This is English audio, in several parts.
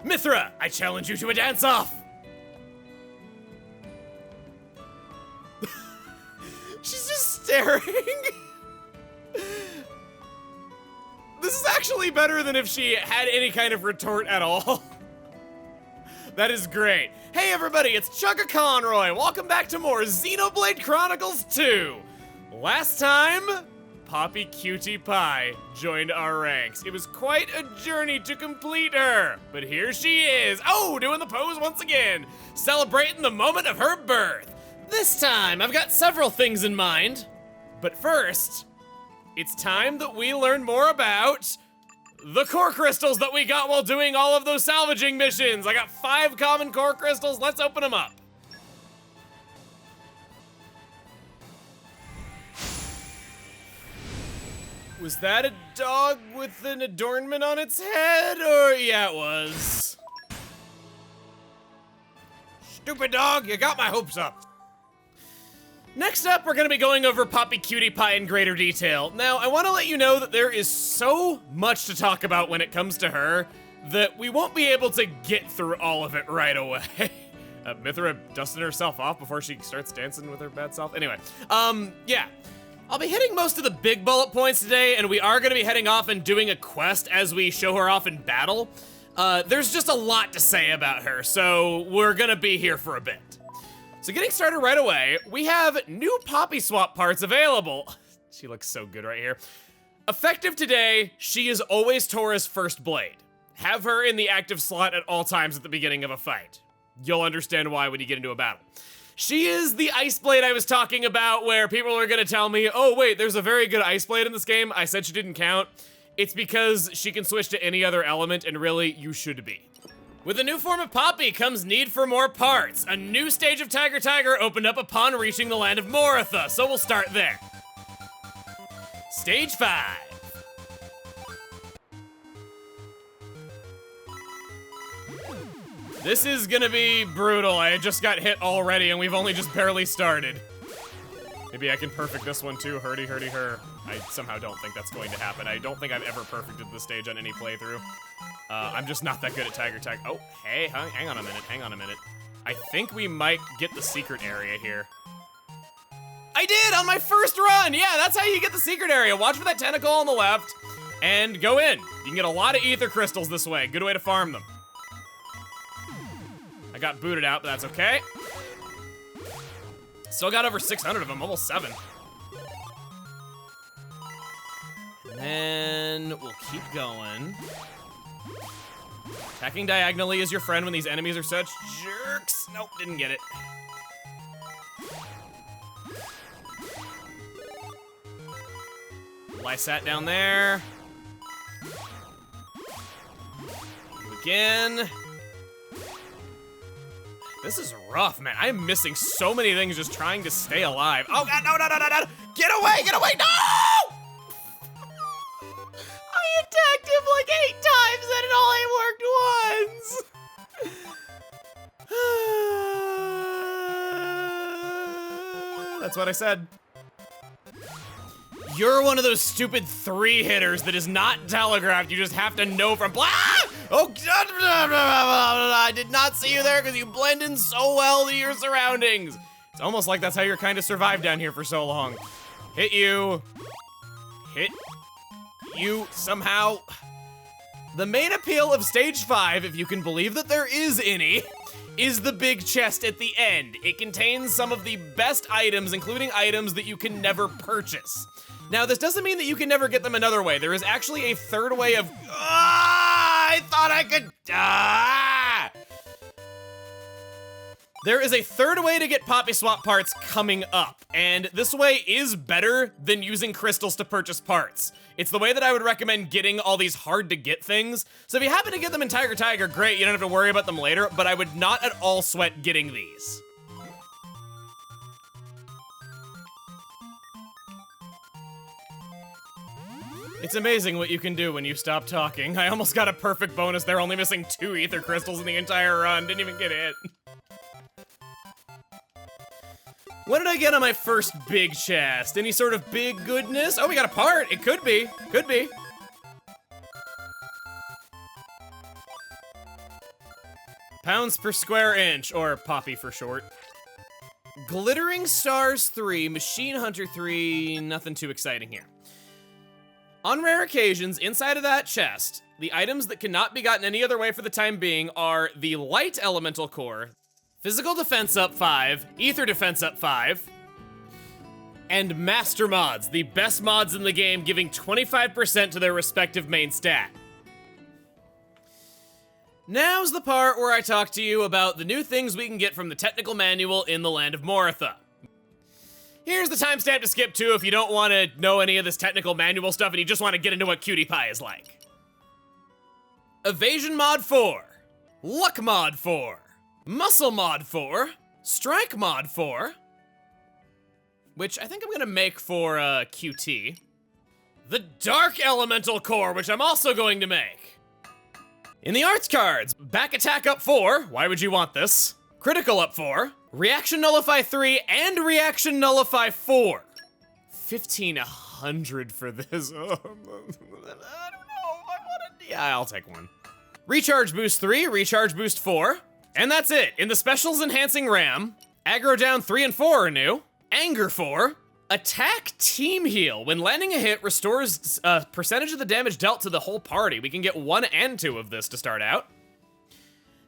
Mithra, I challenge you to a dance-off! She's just staring. This is actually better than if she had any kind of retort at all. That is great. Hey everybody, it's Chugga Conroy. Welcome back to more Xenoblade Chronicles 2. Last time, Poppi QTpy joined our ranks. It was quite a journey to complete her, but here she is. Oh, doing the pose once again, celebrating the moment of her birth. This time, I've got several things in mind, but first, it's time that we learn more about the core crystals that we got while doing all of those salvaging missions. I got 5 common core crystals. Let's open them up. Was that a dog with an adornment on its head? Or, yeah, it was. Stupid dog, you got my hopes up. Next up, we're gonna be going over Poppi QTpy in greater detail. Now, I wanna let you know that there is so much to talk about when it comes to her that we won't be able to get through all of it right away. Mithra dusted herself off before she starts dancing with her bad self. Anyway, yeah. I'll be hitting most of the big bullet points today, and we are gonna be heading off and doing a quest as we show her off in battle. There's just a lot to say about her, so we're gonna be here for a bit. So getting started right away, we have new Poppi swap parts available. She looks so good right here. Effective today, she is always Tora's first blade. Have her in the active slot at all times at the beginning of a fight. You'll understand why when you get into a battle. She is the ice blade I was talking about, where people are gonna tell me, oh wait, there's a very good ice blade in this game. I said she didn't count. It's because she can switch to any other element, and really, you should be. With a new form of Poppi comes need for more parts. A new stage of Tiger opened up upon reaching the land of Moratha, so we'll start there. Stage 5. This is gonna be brutal. I just got hit already and we've only just barely started. Maybe I can perfect this one too, hurdy her. I somehow don't think that's going to happen. I don't think I've ever perfected this stage on any playthrough. I'm just not that good at Tiger. Oh, hey, hang on a minute. I think we might get the secret area here. I did on my first run! Yeah, that's how you get the secret area. Watch for that tentacle on the left and go in. You can get a lot of ether crystals this way. Good way to farm them. I got booted out, but that's okay. Still got over 600 of them, almost 7. And then we'll keep going. Attacking diagonally is your friend when these enemies are such jerks. Nope, didn't get it. Lysat down there. Again. This is rough, man. I am missing so many things just trying to stay alive. Oh god, no. Get away, no! I attacked him like 8 times and it only worked once. That's what I said. You're one of those stupid 3-hitters that is not telegraphed. You just have to know from blah! Oh, I did not see you there because you blend in so well to your surroundings. It's almost like that's how you're kind of survived down here for so long. Hit you somehow. The main appeal of stage 5, if you can believe that there is any, is the big chest at the end. It contains some of the best items, including items that you can never purchase. Now, this doesn't mean that you can never get them another way. There is actually a third way of, I thought I could, There is a third way to get Poppi swap parts coming up, and this way is better than using crystals to purchase parts. It's the way that I would recommend getting all these hard to get things. So if you happen to get them in Tiger, great, you don't have to worry about them later, but I would not at all sweat getting these. It's amazing what you can do when you stop talking. I almost got a perfect bonus there, only missing 2 ether crystals in the entire run. Didn't even get hit. What did I get on my first big chest? Any sort of big goodness? Oh, we got a part. It could be. Could be. Pounds per square inch, or Poppi for short. Glittering Stars 3, Machine Hunter 3, nothing too exciting here. On rare occasions, inside of that chest, the items that cannot be gotten any other way for the time being are the Light Elemental Core, Physical Defense up 5, Ether Defense up 5, and Master Mods, the best mods in the game, giving 25% to their respective main stat. Now's the part where I talk to you about the new things we can get from the technical manual in the Land of Moritha. Here's the timestamp to skip to if you don't want to know any of this technical manual stuff and you just want to get into what QTpie is like. Evasion Mod 4, Luck Mod 4, Muscle Mod 4, Strike Mod 4, which I think I'm gonna make for QT. The Dark Elemental Core, which I'm also going to make. In the arts cards, Back Attack up 4, why would you want this? Critical up 4, Reaction Nullify 3, and Reaction Nullify 4. 1,500 for this. I don't know if I want to. Yeah, I'll take one. Recharge Boost 3, Recharge Boost 4, and that's it. In the Specials Enhancing RAM, Aggro Down 3 and 4 are new. Anger 4, Attack Team Heal. When landing a hit, restores a percentage of the damage dealt to the whole party. We can get 1 and 2 of this to start out.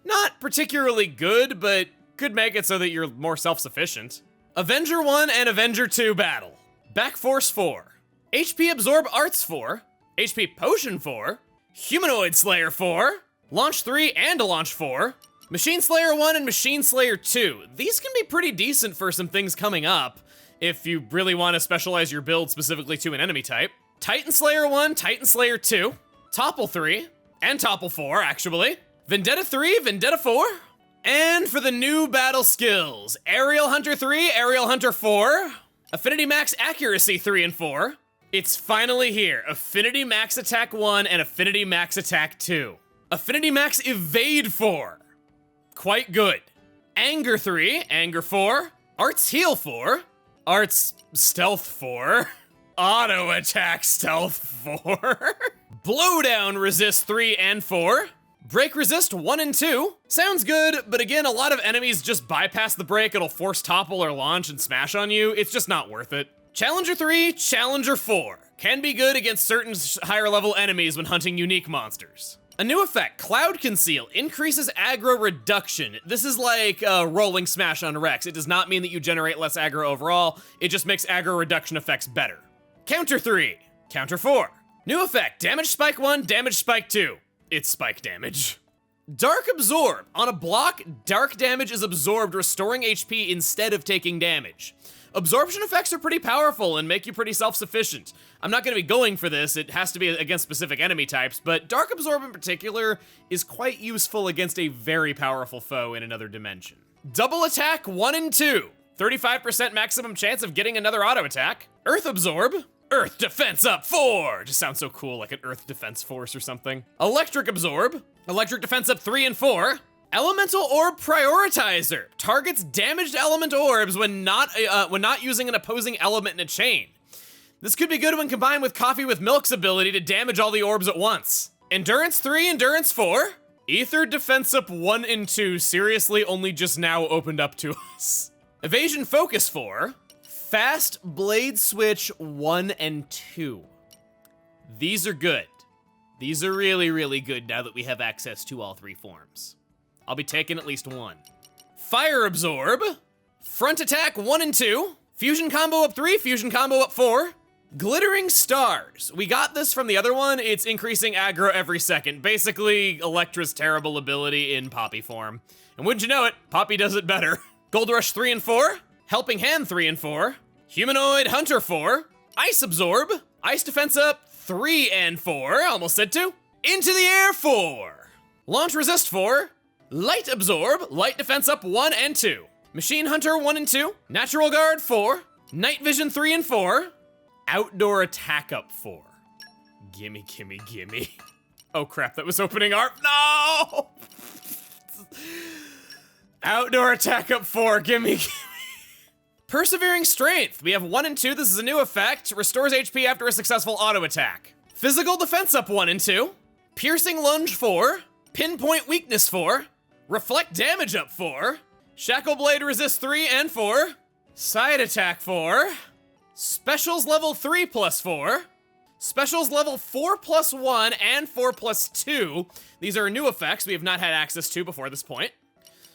Not particularly good, but could make it so that you're more self-sufficient. Avenger 1 and Avenger 2 battle. Back Force 4, HP Absorb Arts 4, HP Potion 4, Humanoid Slayer 4, Launch 3 and Launch 4, Machine Slayer 1 and Machine Slayer 2. These can be pretty decent for some things coming up, if you really want to specialize your build specifically to an enemy type. Titan Slayer 1, Titan Slayer 2, Topple 3, and Topple 4, actually. Vendetta 3, Vendetta 4. And for the new battle skills, Aerial Hunter 3, Aerial Hunter 4, Affinity Max Accuracy 3 and 4. It's finally here, Affinity Max Attack 1 and Affinity Max Attack 2. Affinity Max Evade 4. Quite good. Anger 3, Anger 4, Arts Heal 4, Arts Stealth 4, Auto Attack Stealth 4, Blowdown Resist 3 and 4, Break Resist 1 and 2. Sounds good, but again, a lot of enemies just bypass the break, it'll force topple or launch and smash on you, it's just not worth it. Challenger 3, Challenger 4. Can be good against certain higher level enemies when hunting unique monsters. A new effect, Cloud Conceal, increases aggro reduction. This is like rolling smash on Rex. It does not mean that you generate less aggro overall, it just makes aggro reduction effects better. Counter 3, Counter 4. New effect, Damage Spike 1, Damage Spike 2. It's spike damage. Dark Absorb. On a block, dark damage is absorbed, restoring HP instead of taking damage. Absorption effects are pretty powerful and make you pretty self-sufficient. I'm not gonna be going for this, it has to be against specific enemy types, but Dark Absorb in particular is quite useful against a very powerful foe in another dimension. Double Attack 1 and 2. 35% maximum chance of getting another auto attack. Earth Absorb. Earth Defense up 4. Just sounds so cool, like an Earth Defense Force or something. Electric Absorb. Electric Defense up 3 and 4. Elemental Orb Prioritizer. Targets damaged element orbs when not using an opposing element in a chain. This could be good when combined with Coffee with Milk's ability to damage all the orbs at once. Endurance 3, Endurance 4. Ether Defense up 1 and 2 seriously only just now opened up to us. Evasion Focus 4. Fast Blade Switch 1 and 2. These are good. These are really, really good now that we have access to all 3 forms. I'll be taking at least one. Fire Absorb. Front Attack 1 and 2. Fusion Combo up 3, Fusion Combo up 4. Glittering Stars. We got this from the other one. It's increasing aggro every second. Basically, Electra's terrible ability in Poppi form. And wouldn't you know it, Poppi does it better. Gold Rush 3 and 4. Helping Hand 3 and 4. Humanoid Hunter 4. Ice Absorb. Ice Defense up 3 and 4. Almost said 2. Into the Air 4. Launch Resist 4. Light Absorb. Light Defense up 1 and 2. Machine Hunter 1 and 2. Natural Guard 4. Night Vision 3 and 4. Outdoor Attack up 4. Gimme, gimme, gimme. Oh crap, that was opening art. No! Outdoor Attack up 4, gimme, gimme. Persevering Strength. We have 1 and 2. This is a new effect. Restores HP after a successful auto attack. Physical Defense up 1 and 2. Piercing Lunge 4. Pinpoint Weakness 4. Reflect damage up 4. Shackle Blade resist 3 and 4. Side attack 4. Specials level 3 plus 4. Specials level 4 plus 1 and 4 plus 2. These are new effects we have not had access to before this point.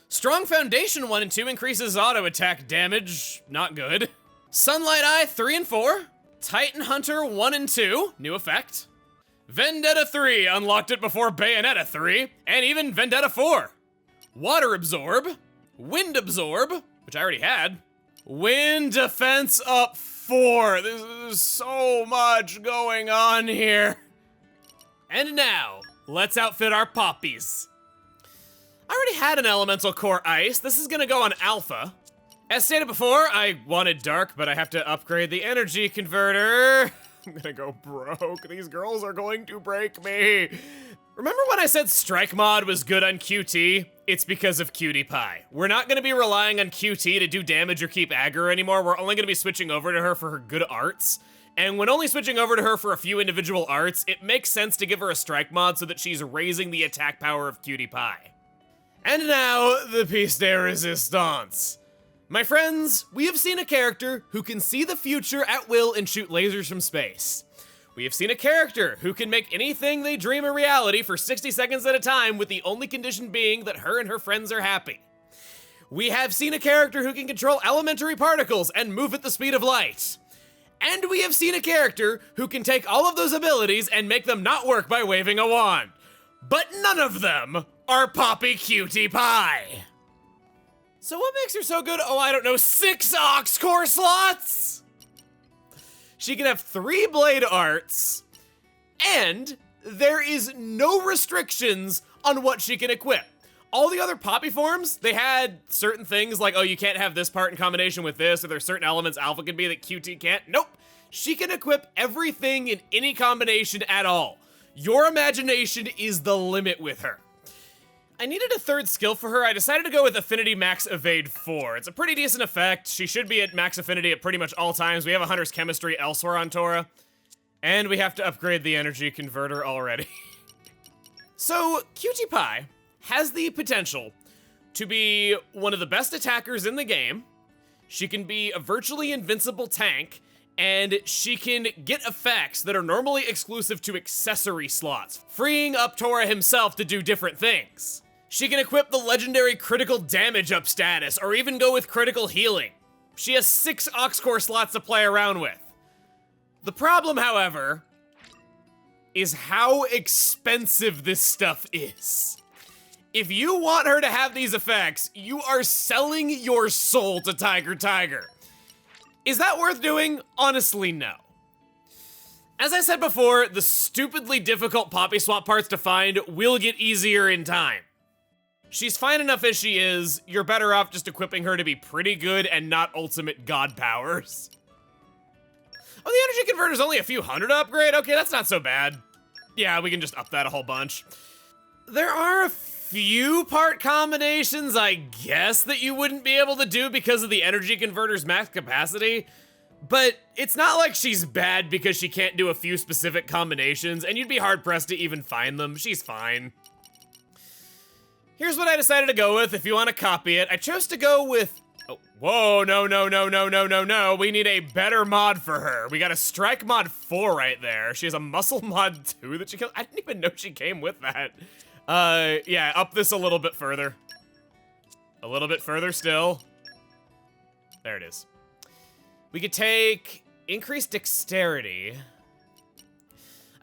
Strong Foundation 1 and 2 increases auto attack damage. Not good. Sunlight Eye 3 and 4. Titan Hunter 1 and 2. New effect. Vendetta 3 unlocked it before Bayonetta 3. And even Vendetta 4. Water Absorb. Wind Absorb, which I already had. Wind Defense up 4. There's so much going on here. And now, let's outfit our Poppies. I already had an Elemental Core Ice. This is gonna go on Alpha. As stated before, I wanted Dark, but I have to upgrade the energy converter. I'm gonna go broke. These girls are going to break me. Remember when I said Strike Mod was good on QT? It's because of QTpie. We're not gonna be relying on QT to do damage or keep aggro anymore. We're only gonna be switching over to her for her good arts. And when only switching over to her for a few individual arts, it makes sense to give her a Strike Mod so that she's raising the attack power of QTpie. And now, the piece de resistance. My friends, we have seen a character who can see the future at will and shoot lasers from space. We have seen a character who can make anything they dream a reality for 60 seconds at a time, with the only condition being that her and her friends are happy. We have seen a character who can control elementary particles and move at the speed of light. And we have seen a character who can take all of those abilities and make them not work by waving a wand. But none of them are Poppi QTpie. So what makes her so good? Oh, I don't know, 6 Aux Core slots? She can have 3 blade arts, and there is no restrictions on what she can equip. All the other Poppi forms, they had certain things like, oh, you can't have this part in combination with this, or there's certain elements Alpha can be that QT can't. Nope, she can equip everything in any combination at all. Your imagination is the limit with her. I needed a third skill for her. I decided to go with Affinity Max Evade 4. It's a pretty decent effect. She should be at max affinity at pretty much all times. We have a Hunter's Chemistry elsewhere on Tora. And we have to upgrade the energy converter already. So, QTpie has the potential to be one of the best attackers in the game. She can be a virtually invincible tank, and she can get effects that are normally exclusive to accessory slots, freeing up Tora himself to do different things. She can equip the legendary critical damage up status, or even go with critical healing. She has 6 Aux Core slots to play around with. The problem, however, is how expensive this stuff is. If you want her to have these effects, you are selling your soul to Tiger. Is that worth doing? Honestly, no. As I said before, the stupidly difficult Poppi swap parts to find will get easier in time. She's fine enough as she is. You're better off just equipping her to be pretty good and not ultimate god powers. Oh, the energy converter's only a few hundred to upgrade? Okay, that's not so bad. Yeah, we can just up that a whole bunch. There are a few part combinations, I guess, that you wouldn't be able to do because of the energy converter's max capacity, but it's not like she's bad because she can't do a few specific combinations, and you'd be hard-pressed to even find them. She's fine. Here's what I decided to go with if you want to copy it. I chose to go with... Oh, whoa, no. We need a better mod for her. We got a Strike Mod 4 right there. She has a Muscle Mod 2 that she can... I didn't even know she came with that. Yeah, up this a little bit further. A little bit further still. There it is. We could take increased dexterity.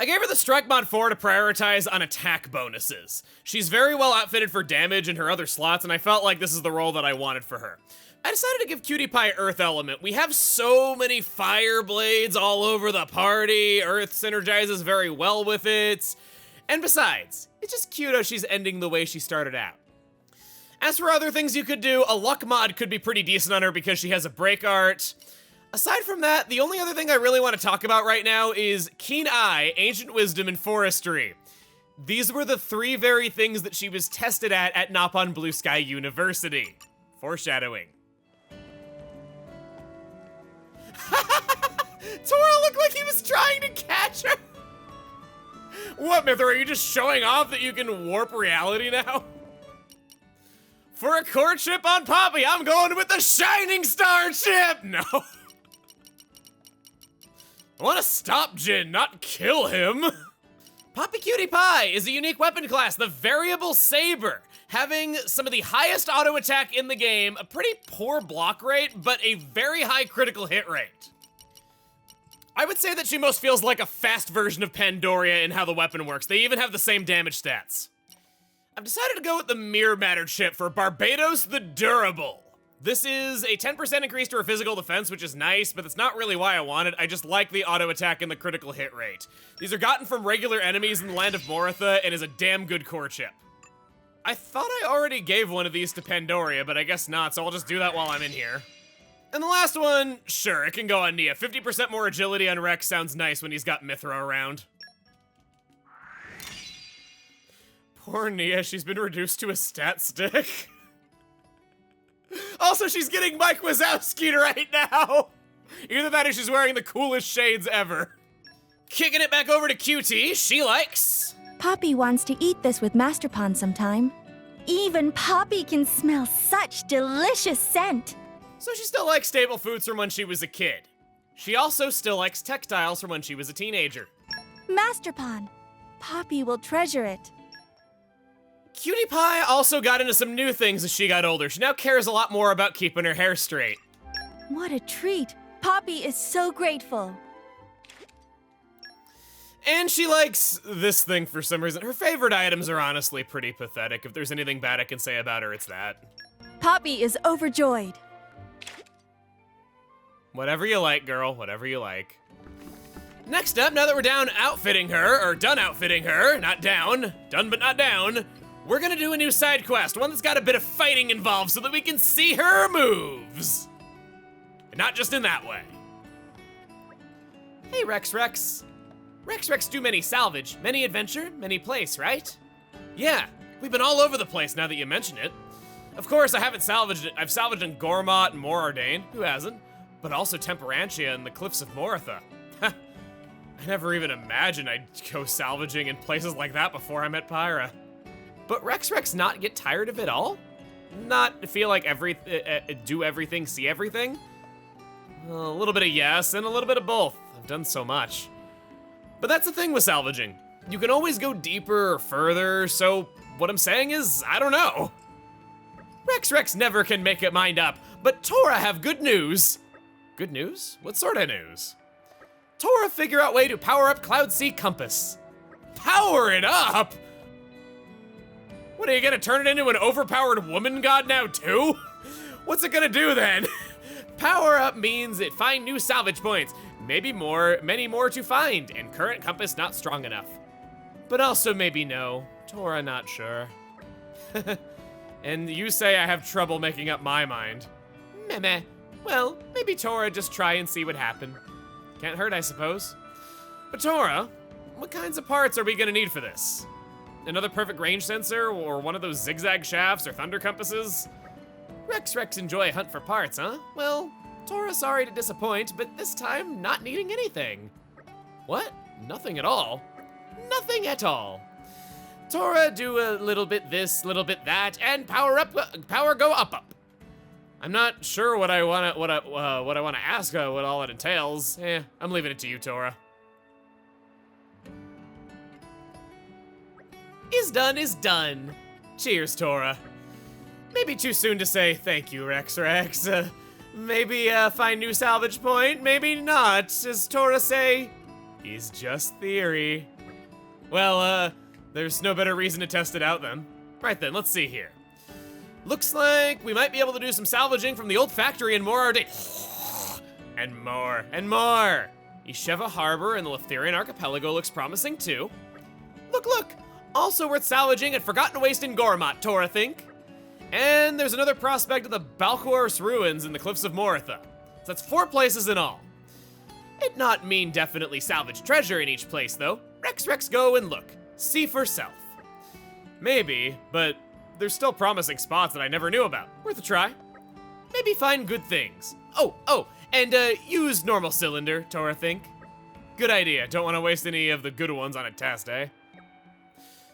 I gave her the Strike Mod 4 to prioritize on attack bonuses. She's very well outfitted for damage in her other slots, and I felt like this is the role that I wanted for her. I decided to give QTpie Earth Element. We have so many fire blades all over the party. Earth synergizes very well with it. And besides, it's just cute how she's ending the way she started out. As for other things you could do, a luck mod could be pretty decent on her because she has a break art. Aside from that, the only other thing I really want to talk about right now is Keen Eye, Ancient Wisdom, and Forestry. These were the 3 very things that she was tested at Nopon Blue Sky University. Foreshadowing. Tora looked like he was trying to catch her! What, Myther, are you just showing off that you can warp reality now? For a courtship on Poppi, I'm going with the Shining Star chip! No. I want to stop Jin, not kill him. Poppi QTpie is a unique weapon class, the Variable Saber, having some of the highest auto attack in the game, a pretty poor block rate, but a very high critical hit rate. I would say that she most feels like a fast version of Pandoria in how the weapon works. They even have the same damage stats. I've decided to go with the Mirror Matter chip for Barbados the Durable. This is a 10% increase to her physical defense, which is nice, but that's not really why I want it. I just like the auto attack and the critical hit rate. These are gotten from regular enemies in the land of Moritha and is a damn good core chip. I thought I already gave one of these to Pandoria, but I guess not, so I'll just do that while I'm in here. And the last one, sure, it can go on Nia. 50% more agility on Rex sounds nice when he's got Mithra around. Poor Nia, she's been reduced to a stat stick. Also, she's getting Mike Wazowski'd right now. Either that or she's wearing the coolest shades ever. Kicking it back over to QT, she likes... Poppi wants to eat this with Master Pond sometime. Even Poppi can smell such delicious scent. So she still likes staple foods from when she was a kid. She also still likes textiles from when she was a teenager. Master Pond, Poppi will treasure it. QTpie also got into some new things as she got older. She now cares a lot more about keeping her hair straight. What a treat. Poppi is so grateful. And she likes this thing for some reason. Her favorite items are honestly pretty pathetic. If there's anything bad I can say about her, it's that. Poppi is overjoyed. Whatever you like, girl, whatever you like. Next up, now that we're done outfitting her, not down, done but not down, we're gonna do a new side quest, one that's got a bit of fighting involved so that we can see her moves. And not just in that way. Hey, Rex. Rex do many salvage, many adventure, many place, right? Yeah, we've been all over the place now that you mention it. Of course, I haven't salvaged it. I've salvaged in Gormott and Morardain, who hasn't? But also Temperantia and the Cliffs of Moritha. I never even imagined I'd go salvaging in places like that before I met Pyra. But Rex not get tired of it all? Not feel like do everything, see everything? A little bit of yes and a little bit of both. I've done so much. But that's the thing with salvaging. You can always go deeper or further, so what I'm saying is, I don't know. Rex never can make it mind up, but Tora have good news. Good news? What sort of news? Tora figure out way to power up Cloud Sea Compass. Power it up? What, are you gonna turn it into an overpowered woman god now too? What's it gonna do then? Power up means it find new salvage points. Maybe more, many more to find, and current compass not strong enough. But also maybe no, Tora not sure. And you say I have trouble making up my mind. Meh. Well, maybe Tora just try and see what happened. Can't hurt, I suppose. But Tora, what kinds of parts are we gonna need for this? Another perfect range sensor, or one of those zigzag shafts or thunder compasses? Rex enjoy a hunt for parts, huh? Well, Tora sorry to disappoint, but this time not needing anything. What? Nothing at all? Nothing at all. Tora do a little bit this, little bit that, and power go up. I'm not sure what I wanna ask what all it entails. I'm leaving it to you, Tora. Is done. Cheers, Tora. Maybe too soon to say thank you, Rex. Maybe find new salvage point, maybe not. As Tora say, is just theory. Well, there's no better reason to test it out then. Right then, let's see here. Looks like we might be able to do some salvaging from the old factory in Morardain. And more. Isheva Harbor and the Leftherian Archipelago looks promising too. Look. Also worth salvaging at Forgotten Waste in Gormott, Tora think. And there's another prospect of the Balquhorst ruins in the Cliffs of Moritha. So that's 4 places in all. It not mean definitely salvage treasure in each place though. Rex go and look. See for self. Maybe, but there's still promising spots that I never knew about. Worth a try. Maybe find good things. And use normal cylinder, Tora think. Good idea. Don't want to waste any of the good ones on a test, eh?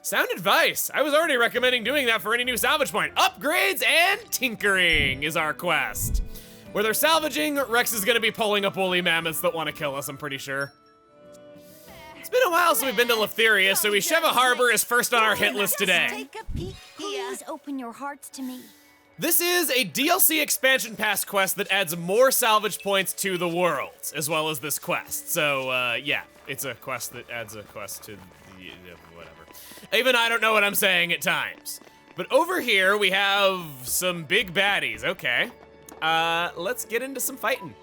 Sound advice. I was already recommending doing that for any new salvage point. Upgrades and tinkering is our quest. Where they're salvaging, Rex is gonna be pulling up woolly mammoths that want to kill us, I'm pretty sure. It's been a while since we've been to Letheria, so Sheva Harbor is first on our hit list today. Take a peek. Please open your hearts to me. This is a DLC expansion pass quest that adds more salvage points to the world, as well as this quest. So, yeah, it's a quest that adds a quest to the, whatever. Even I don't know what I'm saying at times. But over here, we have some big baddies. Okay. Let's get into some fighting.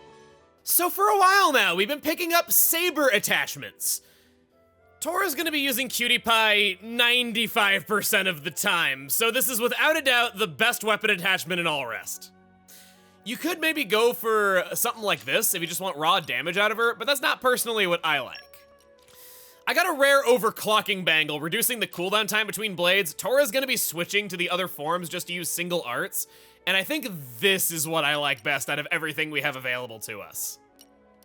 So for a while now, we've been picking up saber attachments. Tora's gonna be using QTpy 95% of the time, so this is without a doubt the best weapon attachment in all rest. You could maybe go for something like this if you just want raw damage out of her, but that's not personally what I like. I got a rare overclocking bangle, reducing the cooldown time between blades. Tora's gonna be switching to the other forms just to use single arts, and I think this is what I like best out of everything we have available to us.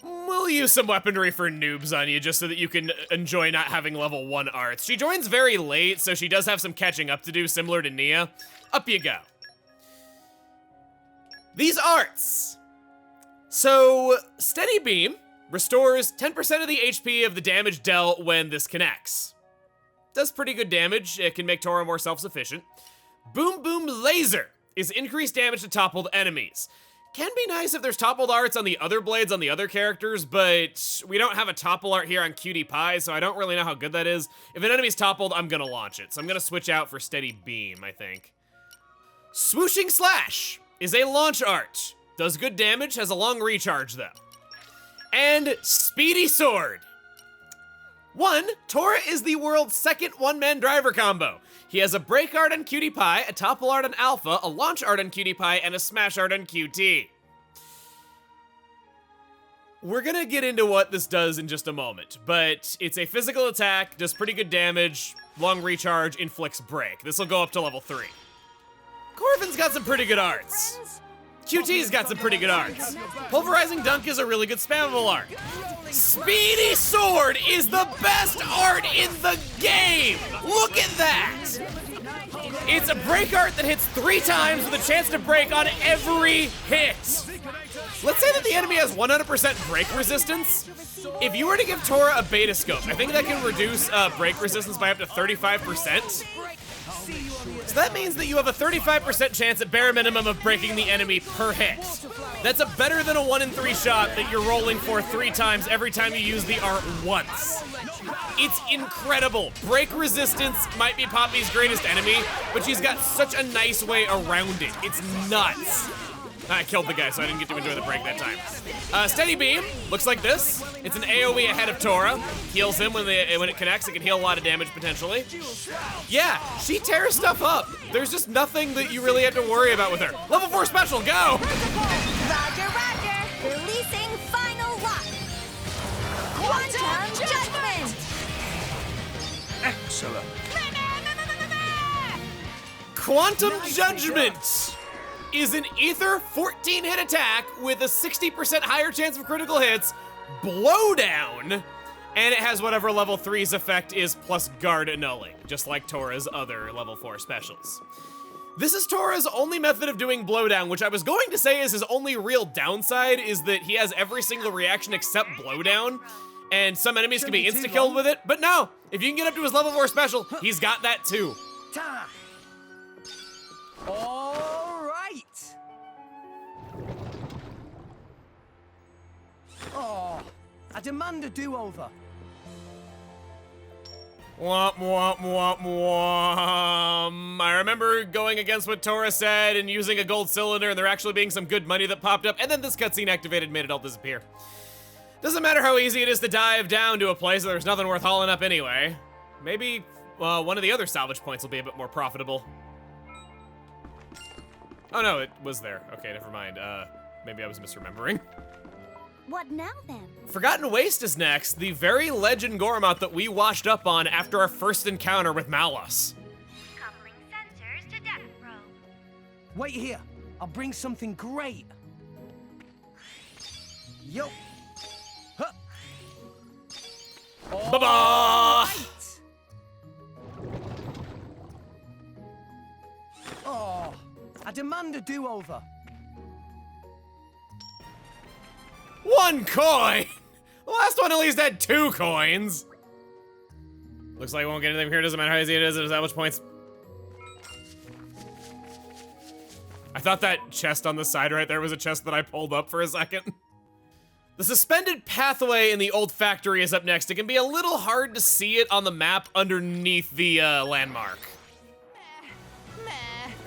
We'll use some weaponry for noobs on you just so that you can enjoy not having level 1 arts. She joins very late, so she does have some catching up to do, similar to Nia. Up you go. These arts. So, Steady Beam restores 10% of the HP of the damage dealt when this connects. Does pretty good damage. It can make Tora more self-sufficient. Boom Boom Laser is increased damage to toppled enemies. Can be nice if there's toppled arts on the other blades on the other characters, but we don't have a topple art here on QTpy, so I don't really know how good that is. If an enemy's toppled, I'm gonna launch it. So I'm gonna switch out for Steady Beam, I think. Swooshing Slash is a launch art. Does good damage, has a long recharge though. And Speedy Sword. 1, Tora is the world's second one-man driver combo. He has a break art on QTpy, a topple art on Alpha, a launch art on QTpy, and a smash art on QT. We're gonna get into what this does in just a moment, but it's a physical attack, does pretty good damage, long recharge, inflicts break. This will go up to level 3. Corvin's got some pretty good arts. QT's got some pretty good arts. Pulverizing Dunk is a really good spammable art. Speedy Sword is the best art in the game! Look at that! It's a break art that hits 3 times with a chance to break on every hit. Let's say that the enemy has 100% break resistance. If you were to give Tora a beta scope, I think that can reduce break resistance by up to 35%. So that means that you have a 35% chance at bare minimum of breaking the enemy per hit. That's a better than a 1 in 3 shot that you're rolling for 3 times every time you use the art once. It's incredible. Break resistance might be Poppy's greatest enemy, but she's got such a nice way around it. It's nuts. I killed the guy, so I didn't get to enjoy the break that time. Steady Beam looks like this. It's an AoE ahead of Tora. Heals him when it connects. It can heal a lot of damage potentially. Yeah, she tears stuff up. There's just nothing that you really have to worry about with her. Level 4 special, go! Roger, roger. Releasing final lock. Quantum Judgment. Excellent. Quantum Judgment is an Ether 14-hit attack with a 60% higher chance of critical hits, blowdown, and it has whatever level 3's effect is plus guard annulling, just like Tora's other level 4 specials. This is Tora's only method of doing blowdown, which I was going to say is his only real downside, is that he has every single reaction except blowdown, and some enemies can be insta-killed with it, but no, if you can get up to his level 4 special, he's got that too. All right. Oh, I demand a do-over. Womp, womp, womp, womp. I remember going against what Tora said and using a gold cylinder and there actually being some good money that popped up, and then this cutscene activated made it all disappear. Doesn't matter how easy it is to dive down to a place where there's nothing worth hauling up anyway. Maybe one of the other salvage points will be a bit more profitable. Oh no, it was there. Okay, never mind. Maybe I was misremembering. What now then? Forgotten Waste is next, the very legend Gormoth that we washed up on after our first encounter with Malos. Coupling sensors to death row. Wait here. I'll bring something great. Yo. Huh. Ba-ba! I demand a do-over. 1 coin! The last one at least had 2 coins. Looks like I won't get anything here. Doesn't matter how easy it is. There's that much points. I thought that chest on the side right there was a chest that I pulled up for a second. The suspended pathway in the old factory is up next. It can be a little hard to see it on the map underneath the landmark.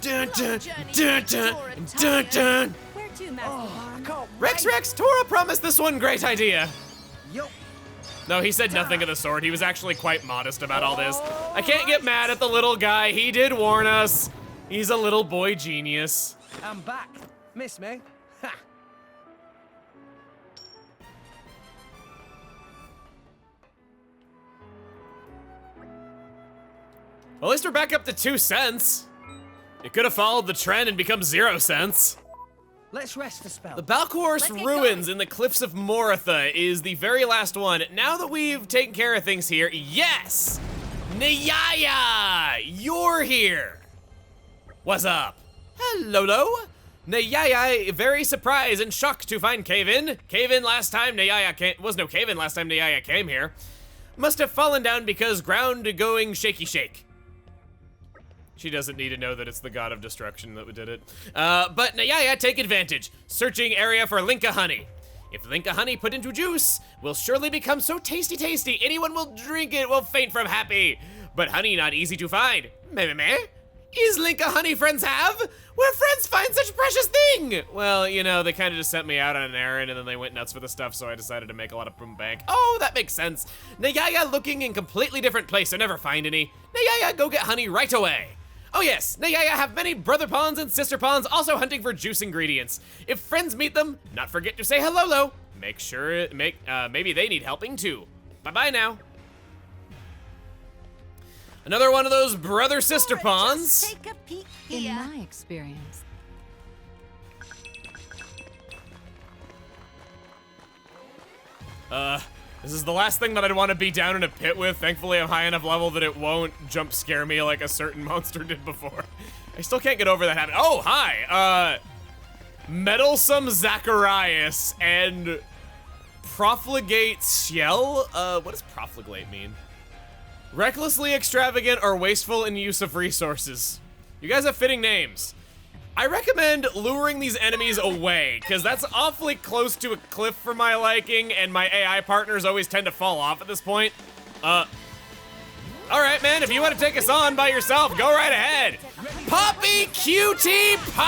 Dun dun dun dun dun dun. Where to, Master Pon? Rex, Tora promised this one great idea. Yup. No, he said nothing of the sort. He was actually quite modest about all this. I can't get mad at the little guy. He did warn us. He's a little boy genius. I'm back. Miss me? Ha! Well, at least we're back up to 2 cents. It could have followed the trend and become 0 cents. Let's rest a spell. The Balcors Ruins in the Cliffs of Moratha is the very last one. Now that we've taken care of things here, yes! Nyaya! You're here! What's up? Hello? Nyaya, very surprised and shocked to find Cave-In. Cave-In last time Nyaya came, was no Cave-In last time Nyaya came here. Must have fallen down because ground going shaky shake. She doesn't need to know that it's the god of destruction that did it. But Nyaya, take advantage. Searching area for Linka honey. If Linka honey put into juice, will surely become so tasty, anyone will drink it will faint from happy. But honey not easy to find. Meh. Is Linka honey friends have? Where friends find such precious thing? Well, you know, they kind of just sent me out on an errand and then they went nuts for the stuff, so I decided to make a lot of boom bank. Oh, that makes sense. Nyaya looking in completely different place, so never find any. Nyaya, go get honey right away. Oh yes, Nyaya have many brother pawns and sister pawns also hunting for juice ingredients. If friends meet them, not forget to say hello. Make sure, maybe they need helping too. Bye-bye now. Another one of those brother-sister pawns. Take a peek in my experience. This is the last thing that I'd want to be down in a pit with. Thankfully, I'm high enough level that it won't jump scare me like a certain monster did before. I still can't get over that habit. Oh, hi! Meddlesome Zacharias and Profligate Ciel? What does profligate mean? Recklessly extravagant or wasteful in use of resources. You guys have fitting names. I recommend luring these enemies away, because that's awfully close to a cliff for my liking, and my AI partners always tend to fall off at this point. Alright, man, if you want to take us on by yourself, go right ahead. Poppi QTπ!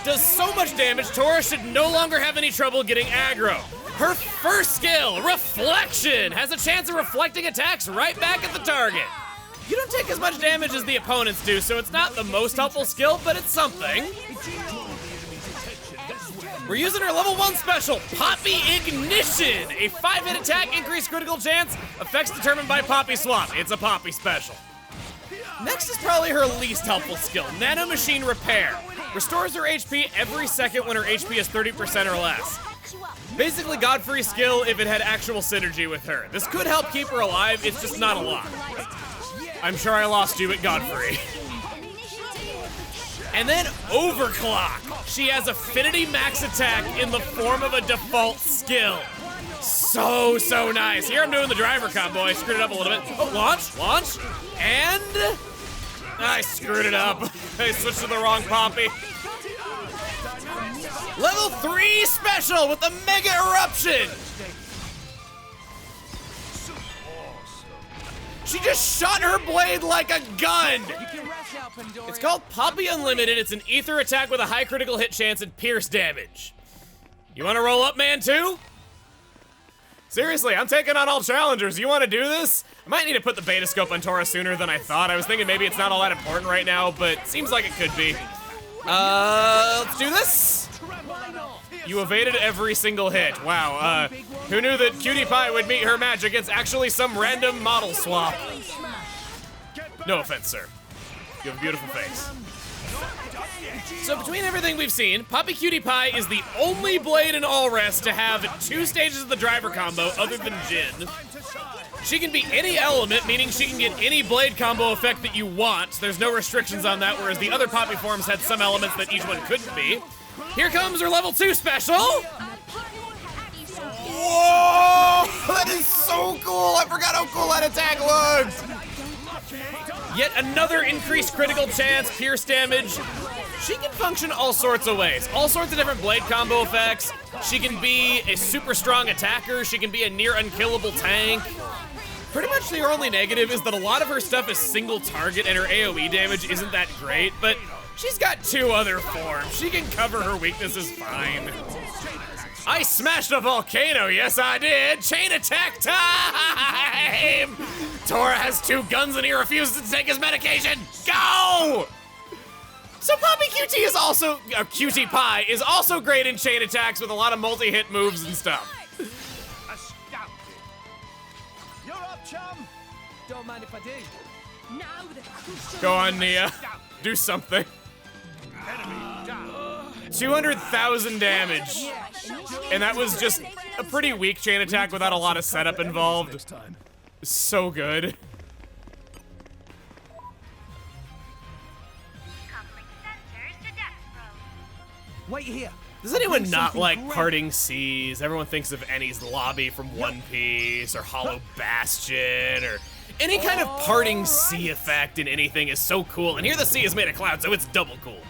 Does so much damage, Tora should no longer have any trouble getting aggro. Her first skill, Reflection, has a chance of reflecting attacks right back at the target. You don't take as much damage as the opponents do, so it's not the most helpful skill, but it's something. We're using our level 1 special, Poppi Ignition, a 5-hit attack, increased critical chance, effects determined by Poppi swap. It's a Poppi special. Next is probably her least helpful skill, Nano Machine Repair. Restores her HP every second when her HP is 30% or less. Basically Godfrey's skill if it had actual synergy with her. This could help keep her alive, it's just not a lot. I'm sure I lost you at Godfrey. And then Overclock. She has Affinity Max Attack in the form of a default skill. So nice. Here I'm doing the driver combo. I screwed it up a little bit. Oh, launch, and I screwed it up. I switched to the wrong Poppi. Level 3 special with the Mega Eruption. She just shot her blade like a gun! It's called Poppi Unlimited. It's an ether attack with a high critical hit chance and pierce damage. You wanna roll up, man, too? Seriously, I'm taking on all challengers. You wanna do this? I might need to put the beta scope on Tora sooner than I thought. I was thinking maybe it's not all that important right now, but seems like it could be. Let's do this. You evaded every single hit. Wow, who knew that QTπ would meet her match against actually some random model swap? No offense, sir. You have a beautiful face. So between everything we've seen, Poppi QTπ is the only blade in All Rest to have 2 stages of the driver combo other than Jin. She can be any element, meaning she can get any blade combo effect that you want. There's no restrictions on that, whereas the other Poppi forms had some elements that each one couldn't be. Here comes her level 2 special. Whoa! That is so cool! I forgot how cool that attack looks! Yet another increased critical chance, pierce damage. She can function all sorts of ways. All sorts of different blade combo effects. She can be a super strong attacker. She can be a near unkillable tank. Pretty much the only negative is that a lot of her stuff is single target and her AoE damage isn't that great, but she's got 2 other forms. She can cover her weaknesses fine. I smashed a volcano, yes I did. Chain attack time! Tora has 2 guns and he refuses to take his medication. Go! So Poppi QT is also, QTπ is also great in chain attacks with a lot of multi-hit moves and stuff. You're up, chum. Don't mind if I do. Now the crucial. Go on, Nia. Do something. 200,000 damage. And that was just a pretty weak chain attack without a lot of setup involved. So good. Coupling sensors to depth probe. Wait here. Does anyone Bring not something like great. Parting Seas? Everyone thinks of Annie's Lobby from One Piece, or Hollow Bastion, or any kind of parting sea effect in anything is so cool. And here the sea is made of cloud, so it's double cool.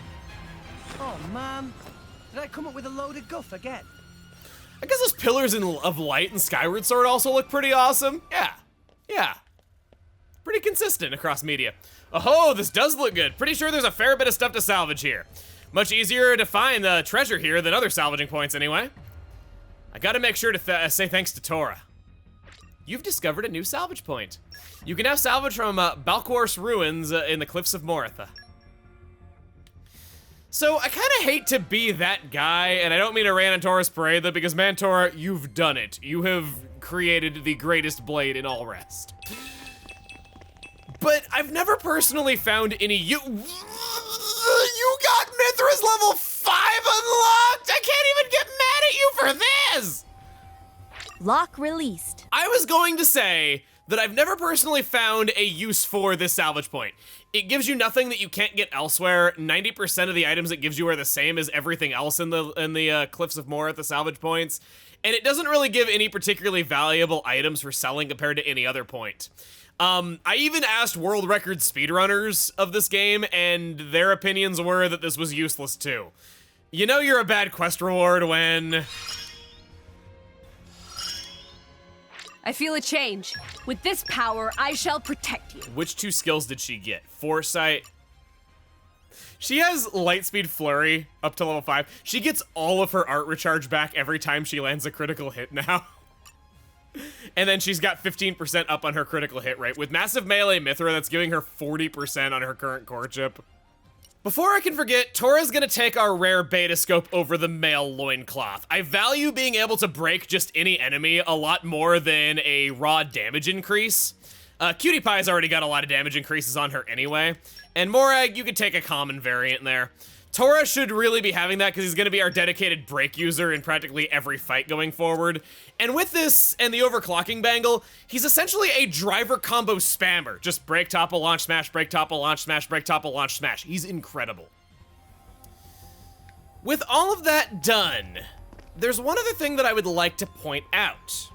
Oh man, did I come up with a load of guff again? I guess those pillars of light in Skyward Sword also look pretty awesome. Yeah. Pretty consistent across media. Oh, this does look good. Pretty sure there's a fair bit of stuff to salvage here. Much easier to find the treasure here than other salvaging points anyway. I gotta make sure to say thanks to Tora. You've discovered a new salvage point. You can now salvage from Balquar's ruins in the Cliffs of Moritha. So I kind of hate to be that guy, and I don't mean to rain on Tora's parade though, because man, Tora, you've done it. You have created the greatest blade in all rest. But I've never personally found any You got Mithra's level 5 unlocked! I can't even get mad at you for this! Lock released. I was going to say that I've never personally found a use for this salvage point. It gives you nothing that you can't get elsewhere. 90% of the items it gives you are the same as everything else in the Cliffs of Moria, the salvage points. And it doesn't really give any particularly valuable items for selling compared to any other point. I even asked world record speedrunners of this game, and their opinions were that this was useless too. You know you're a bad quest reward when... I feel a change. With this power, I shall protect you. Which 2 skills did she get? Foresight. She has Lightspeed Flurry up to level 5. She gets all of her art recharge back every time she lands a critical hit now. And then she's got 15% up on her critical hit rate. With Massive Melee Mithra, that's giving her 40% on her current core chip. Before I can forget, Tora's gonna take our rare beta scope over the male loincloth. I value being able to break just any enemy a lot more than a raw damage increase. QTπ's already got a lot of damage increases on her anyway. And Morag, you could take a common variant there. Tora should really be having that because he's going to be our dedicated break user in practically every fight going forward. And with this and the overclocking bangle, he's essentially a driver combo spammer. Just break, topple, launch, smash, break, topple, launch, smash, break, topple, launch, smash. He's incredible. With all of that done, there's one other thing that I would like to point out.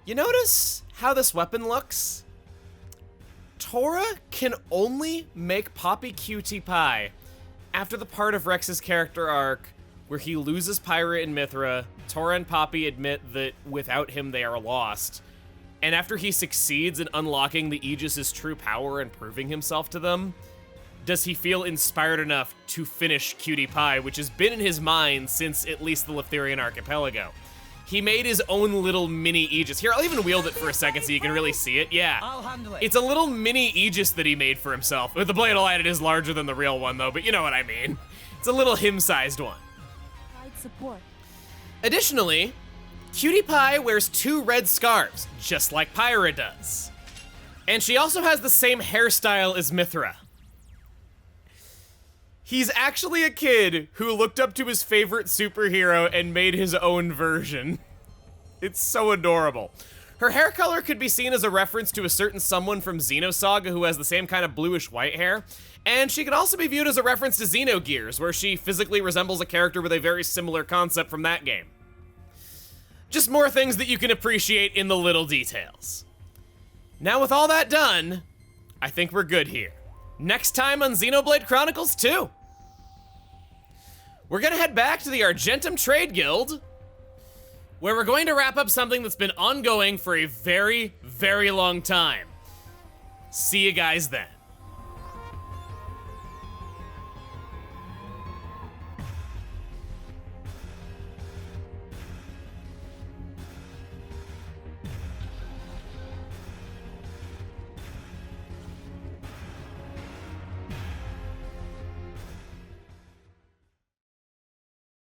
You notice how this weapon looks? Tora can only make Poppi QTπ after the part of Rex's character arc where he loses Pyra and Mithra. Tora and Poppi admit that without him they are lost. And after he succeeds in unlocking the Aegis's true power and proving himself to them, does he feel inspired enough to finish QTπ, which has been in his mind since at least the Leftherian Archipelago. He made his own little mini Aegis. Here, I'll even wield it for a second so you can really see it. Yeah. I'll handle it. It's a little mini Aegis that he made for himself. With the blade light, it is larger than the real one, though, but you know what I mean. It's a little him-sized one. Support. Additionally, QTπ wears 2 red scarves, just like Pyra does. And she also has the same hairstyle as Mithra. He's actually a kid who looked up to his favorite superhero and made his own version. It's so adorable. Her hair color could be seen as a reference to a certain someone from Xenosaga who has the same kind of bluish-white hair, and she could also be viewed as a reference to Xenogears, where she physically resembles a character with a very similar concept from that game. Just more things that you can appreciate in the little details. Now with all that done, I think we're good here. Next time on Xenoblade Chronicles 2, we're gonna head back to the Argentum Trade Guild, where we're going to wrap up something that's been ongoing for a very, very long time. See you guys then.